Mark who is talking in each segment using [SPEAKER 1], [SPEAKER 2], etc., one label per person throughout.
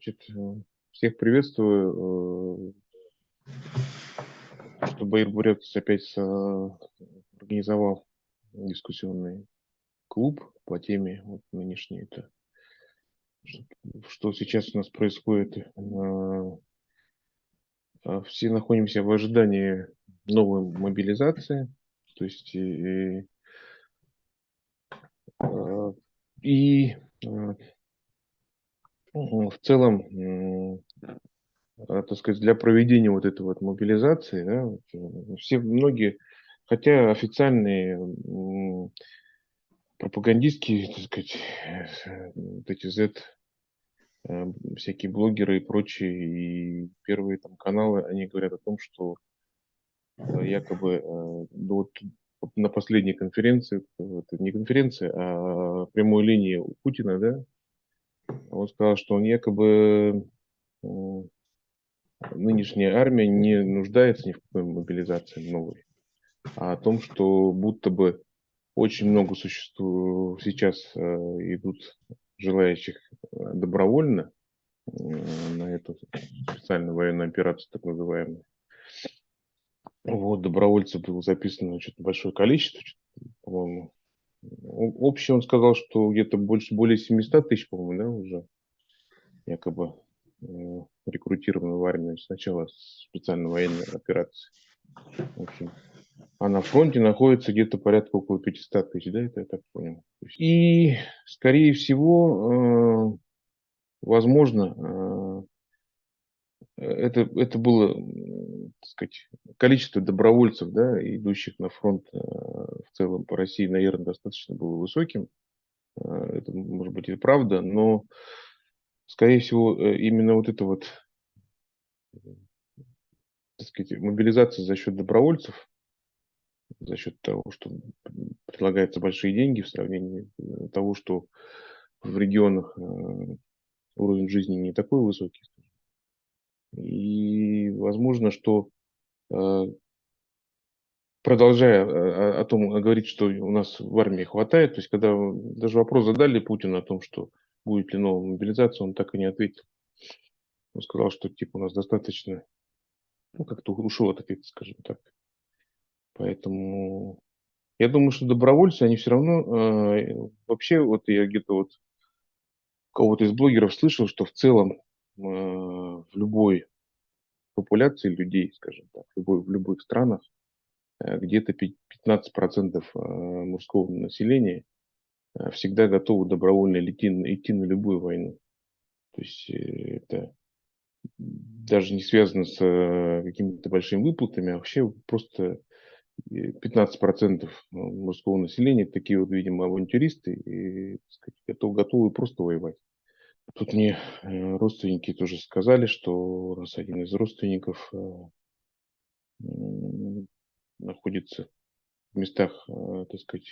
[SPEAKER 1] Значит, всех приветствую. Что Баир Бурятович опять организовал дискуссионный клуб по теме вот нынешней. Это, что сейчас у нас происходит. Все находимся в ожидании новой мобилизации. То есть и в целом, так сказать, для проведения вот этой вот мобилизации, да, многие, хотя официальные пропагандистские, так сказать, вот эти Z, всякие блогеры и прочие, и первые там каналы, они говорят о том, что якобы вот на последней конференции, это не конференция, а прямой линии у Путина, да, он сказал, что он якобы нынешняя армия не нуждается ни в какой мобилизации новой, а о том, что будто бы очень много существует сейчас идут желающих добровольно на эту специальную военную операцию, так называемую. Вот, добровольцев было записано что-то большое количество, по-моему. Общее он сказал, что где-то более 700 тысяч, по-моему, да, уже якобы рекрутированы в армию с начала специальной военной операции. В общем, а на фронте находится где-то порядка около 500 тысяч, да, это я так понял. И, скорее всего, возможно, это было, так сказать, количество добровольцев, да, идущих на фронт в целом по России, наверное, достаточно было высоким. Это может быть и правда, но, скорее всего, именно вот это вот, так сказать, мобилизация за счет добровольцев, за счет того, что предлагаются большие деньги в сравнении того, что в регионах уровень жизни не такой высокий. И возможно, что продолжая о том говорить, что у нас в армии хватает, то есть когда даже вопрос задали Путину о том, что будет ли новая мобилизация, он так и не ответил. Он сказал, что типа у нас достаточно, ну как-то ушел от ответа, скажем так. Поэтому я думаю, что добровольцы, они все равно, вообще вот я где-то вот кого-то из блогеров слышал, что в целом в любой популяции людей, скажем так, в любых странах, где-то 15% мужского населения всегда готовы добровольно идти на любую войну. То есть это даже не связано с какими-то большими выплатами, а вообще просто 15% мужского населения такие вот, видимо, авантюристы и, так сказать, готовы просто воевать. Тут мне родственники тоже сказали, что у нас один из родственников находится в местах, так сказать,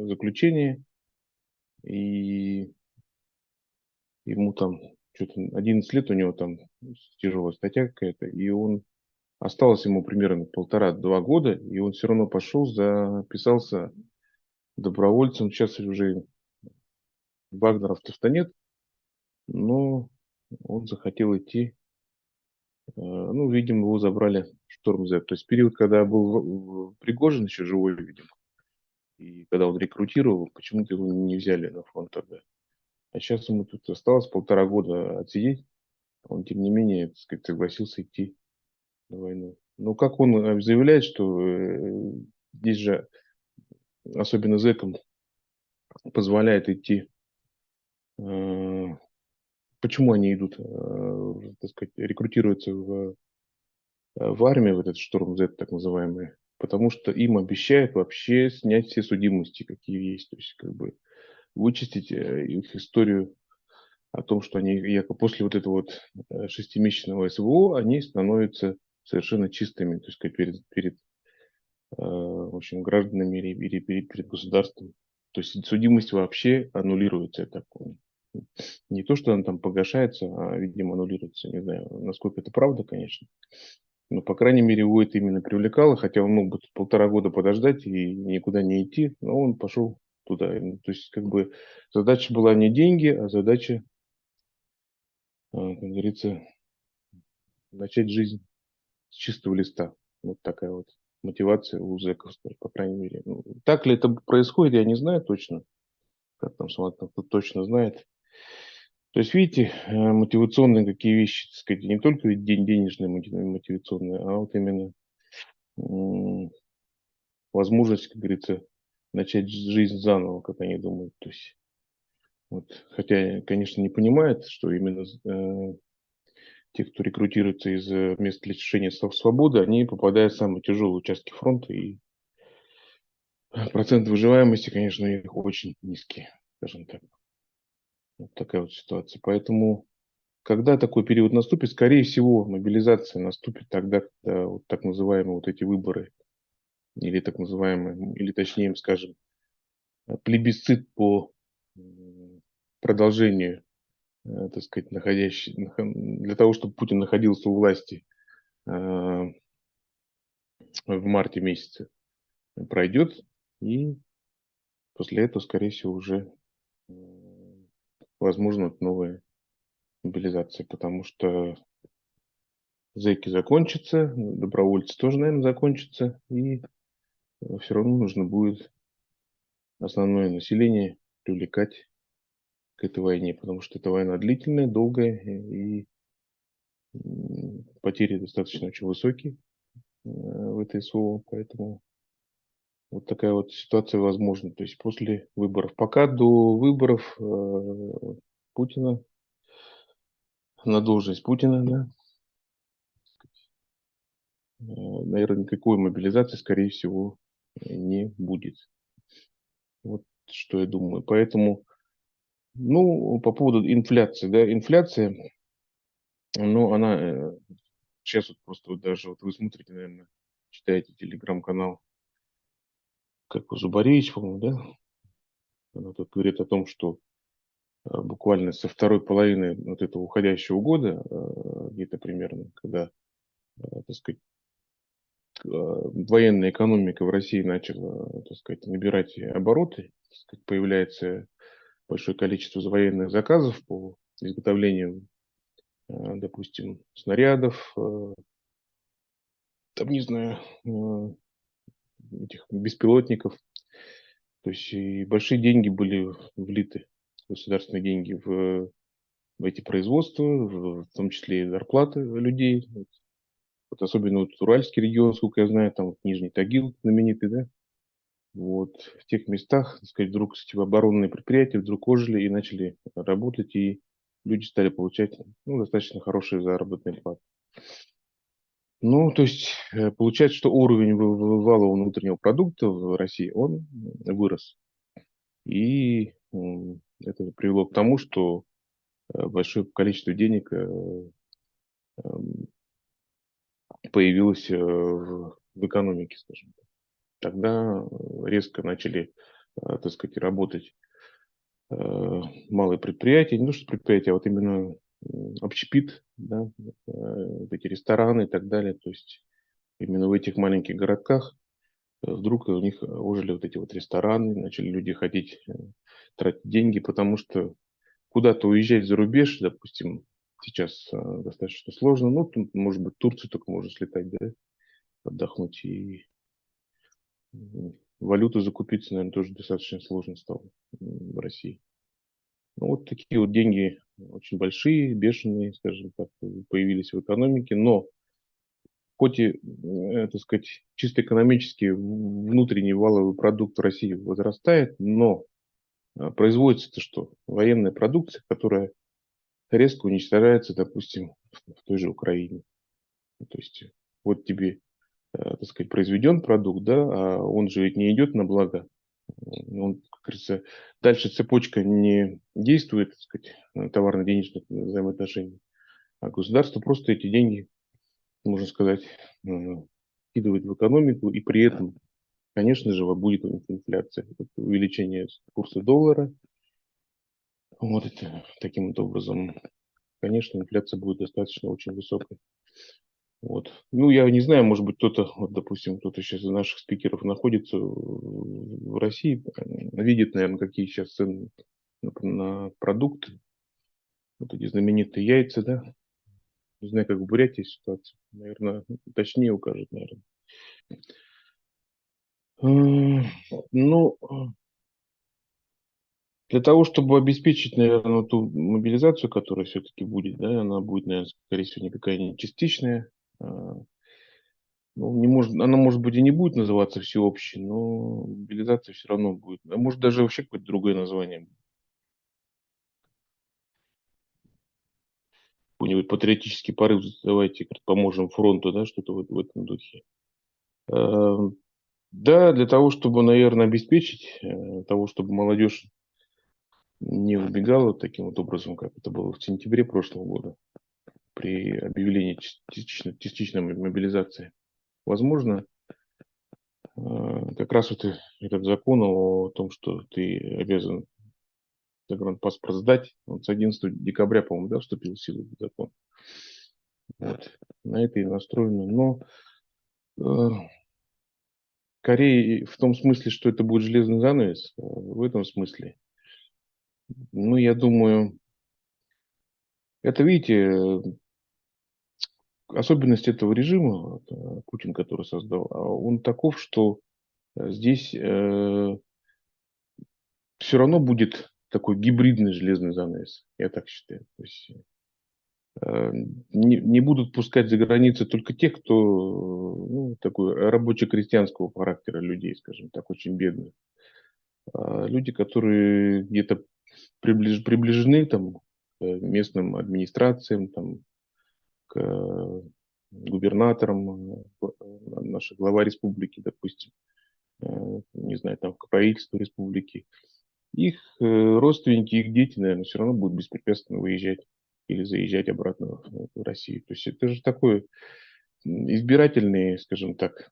[SPEAKER 1] заключения, и ему там что-то 11 лет у него там тяжелая статья какая-то, и он осталось ему примерно 1,5-2 года, и он все равно пошел, записался добровольцем. Сейчас уже вагнеров-то нет, но он захотел идти. Ну, видимо, его забрали в Шторм Z. То есть период, когда был Пригожин еще живой, видимо, и когда он рекрутировал, почему-то его не взяли на фронт тогда. А сейчас ему тут осталось 1,5 года отсидеть. Он, тем не менее, так сказать, согласился идти на войну. Но как он заявляет, что здесь же, особенно зэкам, позволяет идти. Почему они идут, так сказать, рекрутируются в армию, в этот Шторм Z так называемый? Потому что им обещают вообще снять все судимости, какие есть. То есть, как бы вычистить их историю о том, что они якобы после вот этого вот 6-месячного СВО, они становятся совершенно чистыми, то есть перед в общем, гражданами или перед государством. То есть судимость вообще аннулируется, я так понял. Не то, что она там погашается, а, видимо, аннулируется. Не знаю, насколько это правда, конечно. Но, по крайней мере, его это именно привлекало, хотя он мог бы 1,5 года подождать и никуда не идти, но он пошел туда. То есть, как бы, задача была не деньги, а задача как говорится, начать жизнь с чистого листа. Вот такая вот мотивация у зэков, по крайней мере. Ну, так ли это происходит, я не знаю точно. Как там смотрят, кто точно знает. То есть, видите, мотивационные какие вещи, так сказать, не только денежные мотивационные, а вот именно м, возможность, как говорится, начать жизнь заново, как они думают. То есть, вот, хотя, конечно, не понимают, что именно те, кто рекрутируется из мест лишения свободы, они попадают в самые тяжелые участки фронта, и процент выживаемости, конечно, у них очень низкий, скажем так. Вот такая вот ситуация. Поэтому, когда такой период наступит, скорее всего, мобилизация наступит тогда, когда вот так называемые вот эти выборы, или так называемые, или точнее, скажем, плебисцит по продолжению, так сказать, для того, чтобы Путин находился у власти в марте месяце, пройдет, и после этого, скорее всего, уже возможно новая мобилизация, потому что зэки закончатся, добровольцы тоже, наверное, закончатся, и все равно нужно будет основное население привлекать к этой войне, потому что эта война длительная, долгая, и потери достаточно очень высокие в этой СВО, поэтому вот такая вот ситуация возможна. То есть после выборов. Пока до выборов Путина, на должность Путина, да, наверное, никакой мобилизации, скорее всего, не будет. Вот что я думаю. Поэтому, ну, по поводу инфляции, да, инфляция, ну, она сейчас вот просто вот даже вот вы смотрите, наверное, читаете телеграм-канал, как Зубаревич, по-моему, да, она тут говорит о том, что буквально со второй половины вот этого уходящего года, где-то примерно, когда, так сказать, военная экономика в России начала, так сказать, набирать обороты, так сказать, появляется большое количество военных заказов по изготовлению, допустим, снарядов, там, не знаю, этих беспилотников. То есть и большие деньги были влиты, государственные деньги в эти производства, в том числе и зарплаты людей. Вот особенно вот Уральский регион, сколько я знаю, там вот Нижний Тагил знаменитый, да, вот в тех местах, так сказать, вдруг эти оборонные предприятия вдруг ожили и начали работать, и люди стали получать, ну, достаточно хорошие заработные платы. Ну, то есть получается, что уровень валового внутреннего продукта в России, он вырос. И это привело к тому, что большое количество денег м, появилось в экономике, скажем так. Тогда резко начали, так сказать, работать малые предприятия, не то что предприятия, а вот именно общепит, да, вот эти рестораны и так далее. То есть именно в этих маленьких городках вдруг у них ожили вот эти вот рестораны, начали люди хотеть тратить деньги, потому что куда-то уезжать за рубеж, допустим, сейчас достаточно сложно. Ну, тут, может быть, в Турцию только можно слетать, да, отдохнуть. И валюту закупиться, наверное, тоже достаточно сложно стало в России. Ну, вот такие вот деньги очень большие, бешеные, скажем так, появились в экономике. Но хоть и, так сказать, чисто экономически внутренний валовый продукт в России возрастает, но производится-то что? Военная продукция, которая резко уничтожается, допустим, в той же Украине. То есть вот тебе, так сказать, произведен продукт, да, а он же ведь не идет на благо. Он, как говорится, дальше цепочка не действует, так сказать, товарно-денежных взаимоотношений, а государство просто эти деньги, можно сказать, вкидывает в экономику, и при этом, конечно же, будет инфляция, это увеличение курса доллара. Вот это таким вот образом, конечно, инфляция будет достаточно очень высокой. Вот. Ну, я не знаю, может быть, кто-то, вот, допустим, кто-то сейчас из наших спикеров находится в России, видит, наверное, какие сейчас цены на продукты. Вот эти знаменитые яйца, да? Не знаю, как в Бурятии ситуация. Наверное, точнее укажет, наверное. Ну, для того, чтобы обеспечить, наверное, ту мобилизацию, которая все-таки будет, да, она будет, наверное, скорее всего, никакая не частичная. А, Ну, не может, она, может быть, и не будет называться всеобщей, но мобилизация все равно будет. А может, даже вообще какое-то другое название. Какой-нибудь патриотический порыв, давайте как поможем фронту, да, что-то в этом духе. А, Да, для того, чтобы, наверное, обеспечить того, чтобы молодежь не убегала таким вот образом, как это было в сентябре прошлого года при объявлении частичной мобилизации. Возможно, как раз вот этот закон о том, что ты обязан загранпаспорт сдать, он с 11 декабря, по-моему, да, вступил в силу этот закон. Вот. На это и настроено. Но э, Корея в том смысле, что это будет железный занавес, в этом смысле. Ну, я думаю, это, видите, особенность этого режима, вот, Путин, который создал, он таков, что здесь все равно будет такой гибридный железный занавес, я так считаю. То есть э, не будут пускать за границы только тех, кто ну, такой рабоче-крестьянского характера людей, скажем так, очень бедных. Люди, которые где-то приближены там, к местным администрациям, там, к губернаторам, наша глава республики, допустим, не знаю, там, к правительству республики. Их родственники, их дети, наверное, все равно будут беспрепятственно выезжать или заезжать обратно в Россию. То есть это же такой избирательный, скажем так,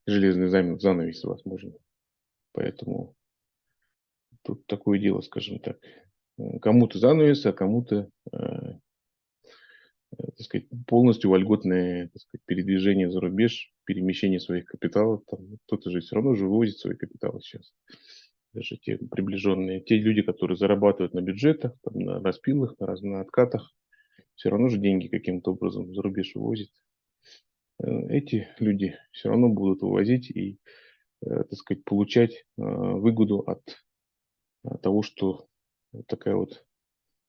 [SPEAKER 1] железный занавес, возможно. Поэтому тут такое дело, скажем так. Кому-то занавес, а кому-то, так сказать, полностью вольготное, так сказать, передвижение за рубеж, перемещение своих капиталов. Там, кто-то же все равно же вывозит свои капиталы сейчас. Даже те приближенные, те люди, которые зарабатывают на бюджетах, там, на распилах, на откатах, все равно же деньги каким-то образом за рубеж вывозят. Эти люди все равно будут вывозить и, так сказать, получать выгоду от того, что вот такая вот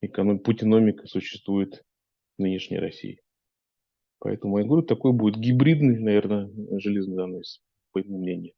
[SPEAKER 1] путиномика существует в нынешней России. Поэтому я говорю, такой будет гибридный, наверное, железный занавес, по моему мнению.